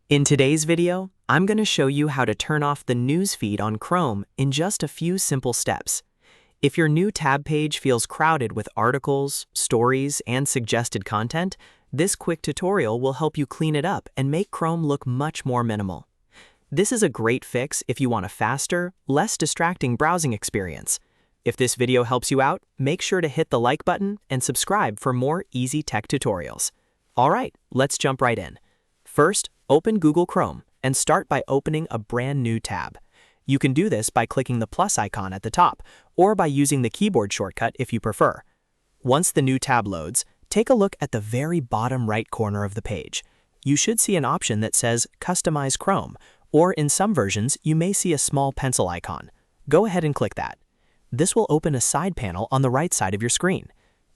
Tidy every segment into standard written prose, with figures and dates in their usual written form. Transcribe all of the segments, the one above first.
In today's video, I'm going to show you how to turn off the news feed on Chrome in just a few simple steps. If your new tab page feels crowded with articles, stories, and suggested content, this quick tutorial will help you clean it up and make Chrome look much more minimal. This is a great fix if you want a faster, less distracting browsing experience. If this video helps you out, make sure to hit the like button and subscribe for more easy tech tutorials. Alright, let's jump right in. First, open Google Chrome and start by opening a brand new tab. You can do this by clicking the plus icon at the top or by using the keyboard shortcut if you prefer. Once the new tab loads, take a look at the very bottom right corner of the page. You should see an option that says Customize Chrome, or in some versions, you may see a small pencil icon. Go ahead and click that. This will open a side panel on the right side of your screen.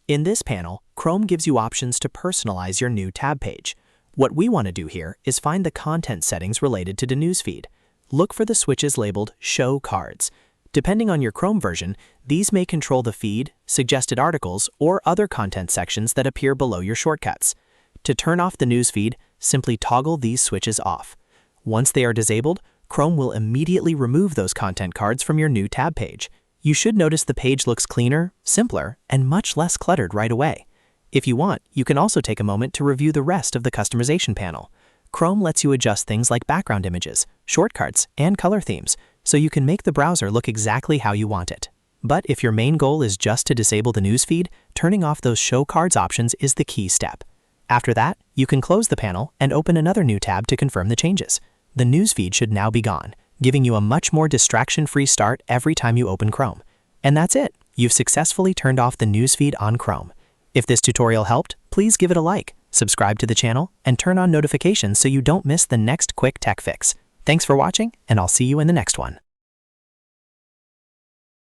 In this panel, Chrome gives you options to personalize your new tab page. What we want to do here is find the content settings related to the newsfeed. Look for the switches labeled Show Cards. Depending on your Chrome version, these may control the feed, suggested articles, or other content sections that appear below your shortcuts. To turn off the newsfeed, simply toggle these switches off. Once they are disabled, Chrome will immediately remove those content cards from your new tab page. You should notice the page looks cleaner, simpler, and much less cluttered right away. If you want, you can also take a moment to review the rest of the customization panel. Chrome lets you adjust things like background images, shortcuts, and color themes, so you can make the browser look exactly how you want it. But if your main goal is just to disable the newsfeed, turning off those Show Cards options is the key step. After that, you can close the panel and open another new tab to confirm the changes. The newsfeed should now be gone, giving you a much more distraction-free start every time you open Chrome. And that's it! You've successfully turned off the newsfeed on Chrome. If this tutorial helped, please give it a like, subscribe to the channel, and turn on notifications so you don't miss the next quick tech fix. Thanks for watching, and I'll see you in the next one.